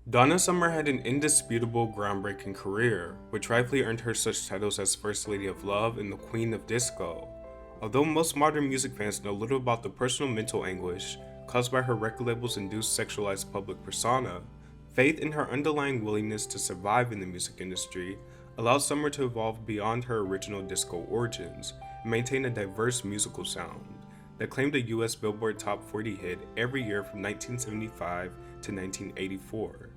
Donna Summer had an indisputable, groundbreaking career, which rightfully earned her such titles as First Lady of Love and the Queen of Disco. Although most modern music fans know little about the personal mental anguish caused by her record label's induced sexualized public persona, faith in her underlying willingness to survive in the music industry allowed Summer to evolve beyond her original disco origins and maintain a diverse musical sound that claimed a US Billboard Top 40 hit every year from 1975 to 1984.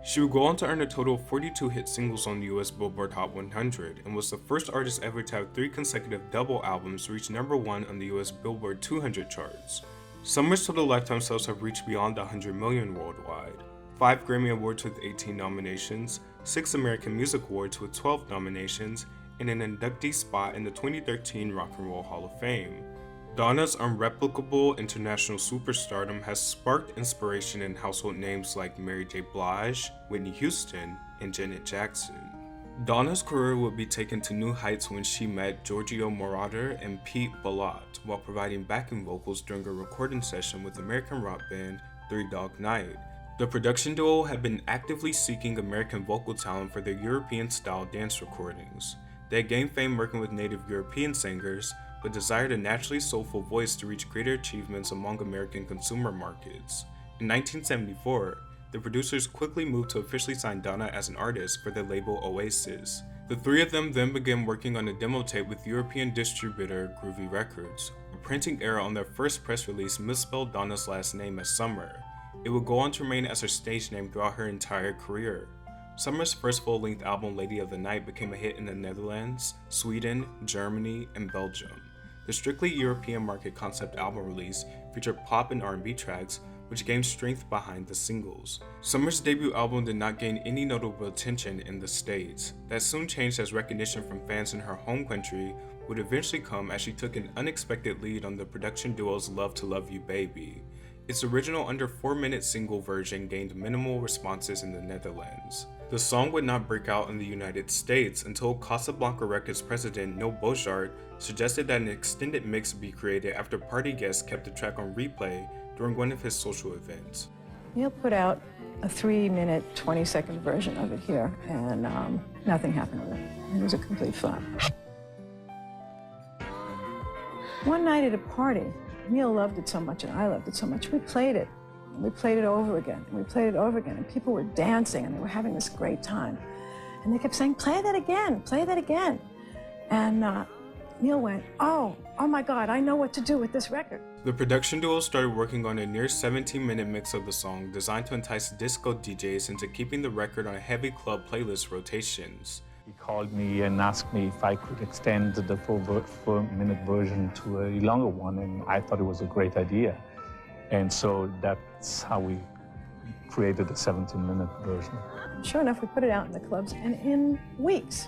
She would go on to earn a total of 42 hit singles on the US Billboard Hot 100 and was the first artist ever to have 3 consecutive double albums reach number 1 on the US Billboard 200 charts. Summer's total lifetime sales have reached beyond 100 million worldwide, 5 Grammy Awards with 18 nominations, 6 American Music Awards with 12 nominations, and an inductee spot in the 2013 Rock and Roll Hall of Fame. Donna's unreplicable international superstardom has sparked inspiration in household names like Mary J. Blige, Whitney Houston, and Janet Jackson. Donna's career would be taken to new heights when she met Giorgio Moroder and Pete Bellotte while providing backing vocals during a recording session with American rock band Three Dog Night. The production duo had been actively seeking American vocal talent for their European-style dance recordings. They had gained fame working with native European singers, but desired a naturally soulful voice to reach greater achievements among American consumer markets. In 1974, the producers quickly moved to officially sign Donna as an artist for their label Oasis. The three of them then began working on a demo tape with European distributor Groovy Records. A printing error on their first press release misspelled Donna's last name as Summer. It would go on to remain as her stage name throughout her entire career. Summer's first full-length album, Lady of the Night, became a hit in the Netherlands, Sweden, Germany, and Belgium. The strictly European market concept album release featured pop and R&B tracks, which gained strength behind the singles. Summer's debut album did not gain any notable attention in the States. That soon changed as recognition from fans in her home country would eventually come as she took an unexpected lead on the production duo's Love to Love You Baby. Its original under 4-minute single version gained minimal responses in the Netherlands. The song would not break out in the United States until Casablanca Records president Neil Bojart suggested that an extended mix be created after party guests kept the track on replay during one of his social events. Neil put out a 3-minute, 20-second version of it here, and nothing happened with it. It was a complete flop. One night at a party, Neil loved it so much and I loved it so much, we played it. We played it over again, and we played it over again, and people were dancing, and they were having this great time. And they kept saying, play that again, play that again. And Neil went, oh my God, I know what to do with this record. The production duo started working on a near 17-minute mix of the song designed to entice disco DJs into keeping the record on heavy club playlist rotations. He called me and asked me if I could extend the 4-minute version to a longer one, and I thought it was a great idea. And so that's how we created a 17-minute version. Sure enough, we put it out in the clubs, and in weeks,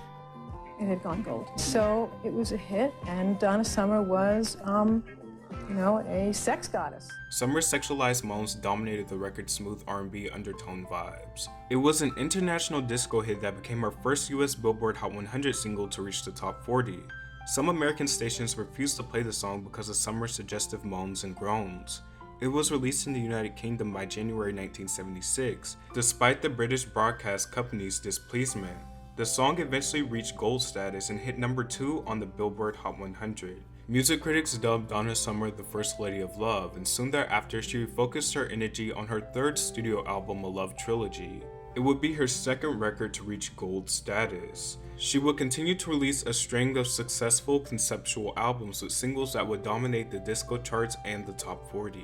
it had gone gold. So it was a hit, and Donna Summer was, a sex goddess. Summer's sexualized moans dominated the record's smooth R&B undertone vibes. It was an international disco hit that became her first US Billboard Hot 100 single to reach the top 40. Some American stations refused to play the song because of Summer's suggestive moans and groans. It was released in the United Kingdom by January 1976. Despite the British broadcast company's displeasement, the song eventually reached gold status and hit number 2 on the Billboard Hot 100. Music critics dubbed Donna Summer the First Lady of Love, and soon thereafter she refocused her energy on her third studio album, A Love Trilogy. It would be her second record to reach gold status. She would continue to release a string of successful conceptual albums with singles that would dominate the disco charts and the top 40.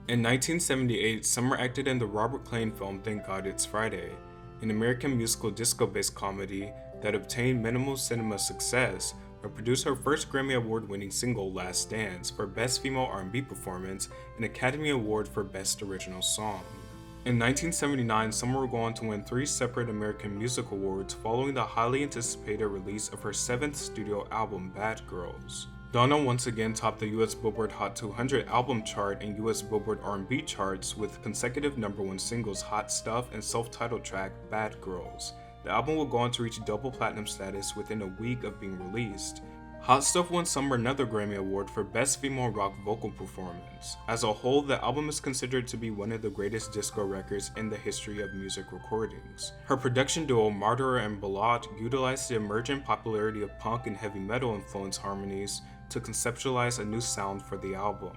In 1978, Summer acted in the Robert Klein film Thank God It's Friday, an American musical disco-based comedy that obtained minimal cinema success but produced her first Grammy Award-winning single Last Dance for Best Female R&B Performance and Academy Award for Best Original Song. In 1979, Summer would go on to win 3 separate American Music Awards following the highly anticipated release of her 7th studio album, Bad Girls. Donna once again topped the US Billboard Hot 200 album chart and US Billboard R&B charts with consecutive #1 singles Hot Stuff and self-titled track Bad Girls. The album would go on to reach double platinum status within a week of being released. Hot Stuff won Summer another Grammy Award for Best Female Rock Vocal Performance. As a whole, the album is considered to be one of the greatest disco records in the history of music recordings. Her production duo Martyr and Ballad utilized the emergent popularity of punk and heavy metal influenced harmonies to conceptualize a new sound for the album.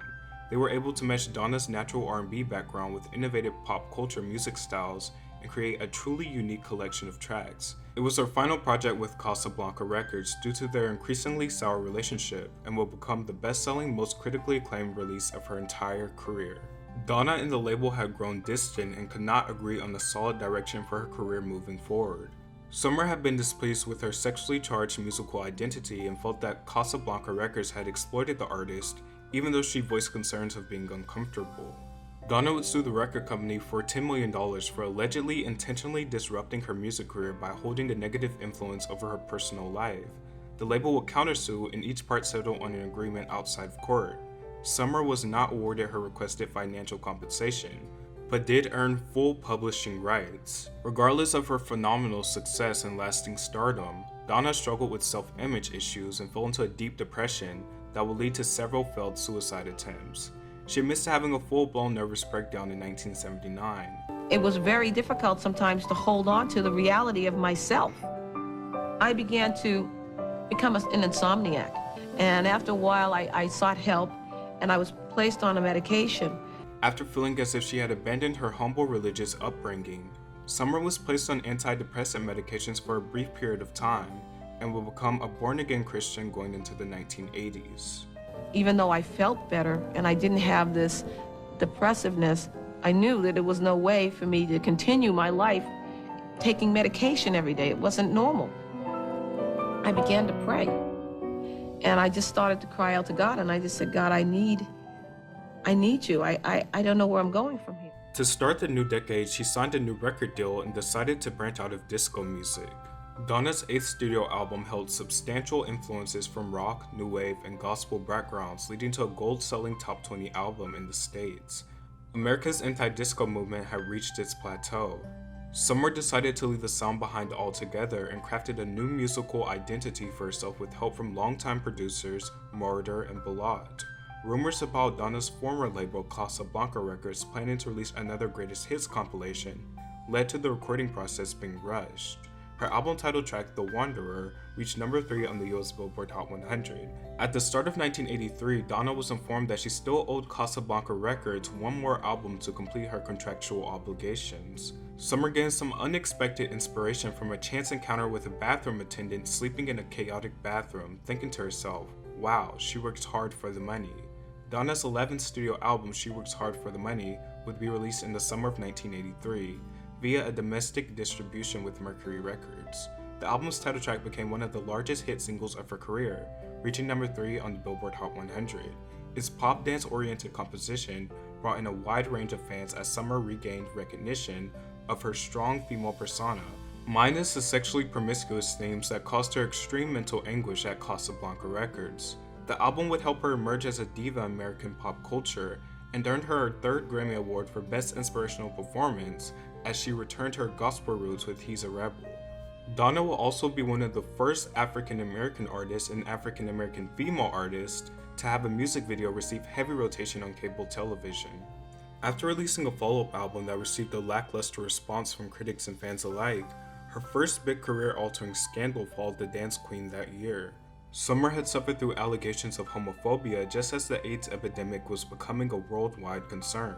They were able to mesh Donna's natural R&B background with innovative pop culture music styles and create a truly unique collection of tracks. It was her final project with Casablanca Records due to their increasingly sour relationship and will become the best-selling, most critically acclaimed release of her entire career. Donna and the label had grown distant and could not agree on a solid direction for her career moving forward. Summer had been displeased with her sexually charged musical identity and felt that Casablanca Records had exploited the artist, even though she voiced concerns of being uncomfortable. Donna would sue the record company for $10 million for allegedly intentionally disrupting her music career by holding a negative influence over her personal life. The label would countersue and each part settled on an agreement outside of court. Summer was not awarded her requested financial compensation, but did earn full publishing rights. Regardless of her phenomenal success and lasting stardom, Donna struggled with self-image issues and fell into a deep depression that would lead to several failed suicide attempts. She admits to having a full-blown nervous breakdown in 1979. It was very difficult sometimes to hold on to the reality of myself. I began to become an insomniac, and after a while I sought help and I was placed on a medication. After feeling as if she had abandoned her humble religious upbringing, Summer was placed on antidepressant medications for a brief period of time and would become a born-again Christian going into the 1980s. Even though I felt better and I didn't have this depressiveness, I knew that there was no way for me to continue my life taking medication every day. It wasn't normal. I began to pray, and I just started to cry out to God, and I just said, God, I need you. I don't know where I'm going from here. To start the new decade, she signed a new record deal and decided to branch out of disco music. Donna's 8th studio album held substantial influences from rock, new wave, and gospel backgrounds, leading to a gold-selling top 20 album in the States. America's anti-disco movement had reached its plateau. Summer decided to leave the sound behind altogether and crafted a new musical identity for herself with help from longtime producers Martyr and Ballad. Rumors about Donna's former label Casablanca Records planning to release another greatest hits compilation led to the recording process being rushed. Her album title track, The Wanderer, reached number 3 on the US Billboard Hot 100. At the start of 1983, Donna was informed that she still owed Casablanca Records one more album to complete her contractual obligations. Summer gained some unexpected inspiration from a chance encounter with a bathroom attendant sleeping in a chaotic bathroom, thinking to herself, wow, she works hard for the money. Donna's 11th studio album, She Works Hard for the Money, would be released in the summer of 1983. Via a domestic distribution with Mercury Records. The album's title track became one of the largest hit singles of her career, reaching number 3 on the Billboard Hot 100. Its pop dance-oriented composition brought in a wide range of fans as Summer regained recognition of her strong female persona, minus the sexually promiscuous themes that caused her extreme mental anguish at Casablanca Records. The album would help her emerge as a diva in American pop culture and earned her 3rd Grammy Award for Best Inspirational Performance as she returned to her gospel roots with He's a Rebel. Donna will also be one of the first African American artists and African American female artists to have a music video receive heavy rotation on cable television. After releasing a follow-up album that received a lackluster response from critics and fans alike, her first big career-altering scandal followed the Dance Queen that year. Summer had suffered through allegations of homophobia just as the AIDS epidemic was becoming a worldwide concern.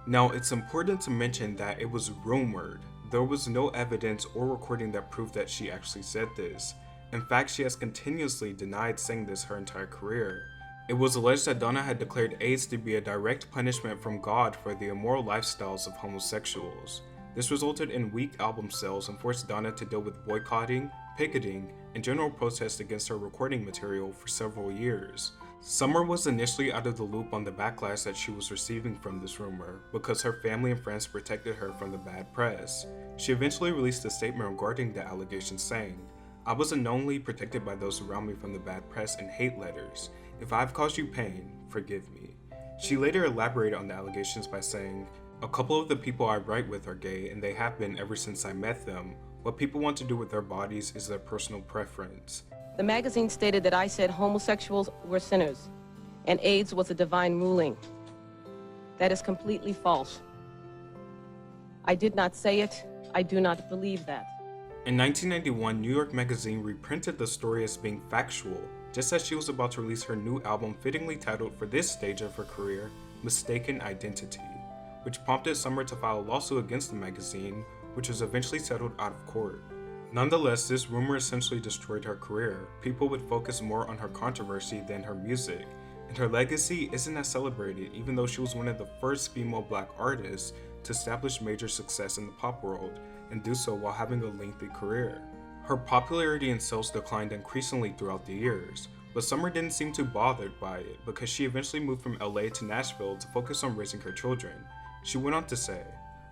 Now, it's important to mention that it was rumored. There was no evidence or recording that proved that she actually said this. In fact, she has continuously denied saying this her entire career. It was alleged that Donna had declared AIDS to be a direct punishment from God for the immoral lifestyles of homosexuals. This resulted in weak album sales and forced Donna to deal with boycotting, picketing, and general protest against her recording material for several years. Summer was initially out of the loop on the backlash that she was receiving from this rumor because her family and friends protected her from the bad press. She eventually released a statement regarding the allegations saying, "I was unknowingly protected by those around me from the bad press and hate letters. If I've caused you pain, forgive me." She later elaborated on the allegations by saying, A couple of the people I write with are gay, and they have been ever since I met them. What people want to do with their bodies is their personal preference. The magazine stated that I said homosexuals were sinners and AIDS was a divine ruling. That is completely false. I did not say it. I do not believe that. In 1991, New York Magazine reprinted the story as being factual, just as she was about to release her new album fittingly titled for this stage of her career, Mistaken Identity, which prompted Summer to file a lawsuit against the magazine, which was eventually settled out of court. Nonetheless, this rumor essentially destroyed her career. People would focus more on her controversy than her music, and her legacy isn't as celebrated even though she was one of the first female black artists to establish major success in the pop world, and do so while having a lengthy career. Her popularity and sales declined increasingly throughout the years, but Summer didn't seem too bothered by it because she eventually moved from LA to Nashville to focus on raising her children. She went on to say,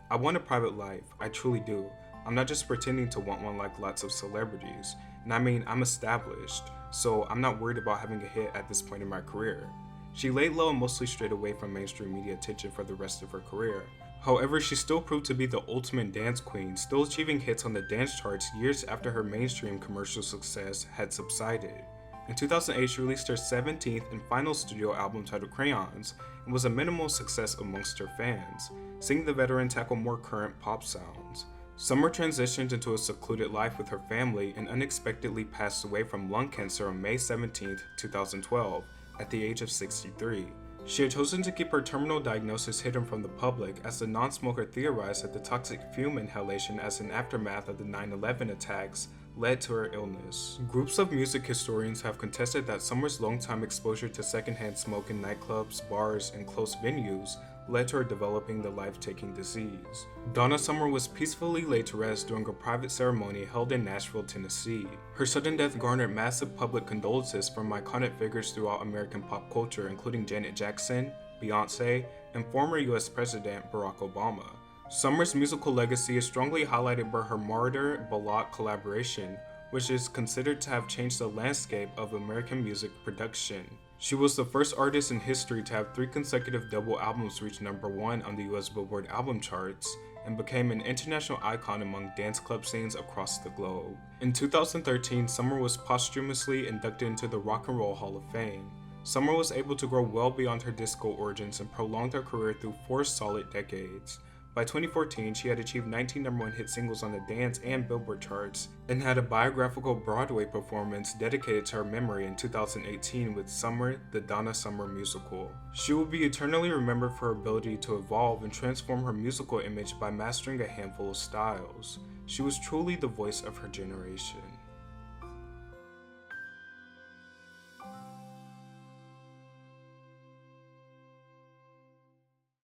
"I want a private life, I truly do. I'm not just pretending to want one like lots of celebrities, and I mean, I'm established, so I'm not worried about having a hit at this point in my career." She laid low and mostly strayed away from mainstream media attention for the rest of her career. However, she still proved to be the ultimate dance queen, still achieving hits on the dance charts years after her mainstream commercial success had subsided. In 2008, she released her 17th and final studio album titled Crayons, and was a minimal success amongst her fans, seeing the veteran tackle more current pop sounds. Summer transitioned into a secluded life with her family and unexpectedly passed away from lung cancer on May 17, 2012, at the age of 63. She had chosen to keep her terminal diagnosis hidden from the public, as the non-smoker theorized that the toxic fume inhalation as an aftermath of the 9/11 attacks led to her illness. Groups of music historians have contested that Summer's long-time exposure to secondhand smoke in nightclubs, bars, and closed venues led to her developing the life-taking disease. Donna Summer was peacefully laid to rest during a private ceremony held in Nashville, Tennessee. Her sudden death garnered massive public condolences from iconic figures throughout American pop culture, including Janet Jackson, Beyoncé, and former US President Barack Obama. Summer's musical legacy is strongly highlighted by her Martyr Ballot collaboration, which is considered to have changed the landscape of American music production. She was the first artist in history to have 3 consecutive double albums reach #1 on the US Billboard album charts, and became an international icon among dance club scenes across the globe. In 2013, Summer was posthumously inducted into the Rock and Roll Hall of Fame. Summer was able to grow well beyond her disco origins and prolonged her career through 4 solid decades. By 2014, she had achieved 19 #1 hit singles on the dance and Billboard charts, and had a biographical Broadway performance dedicated to her memory in 2018 with Summer, the Donna Summer musical. She will be eternally remembered for her ability to evolve and transform her musical image by mastering a handful of styles. She was truly the voice of her generation.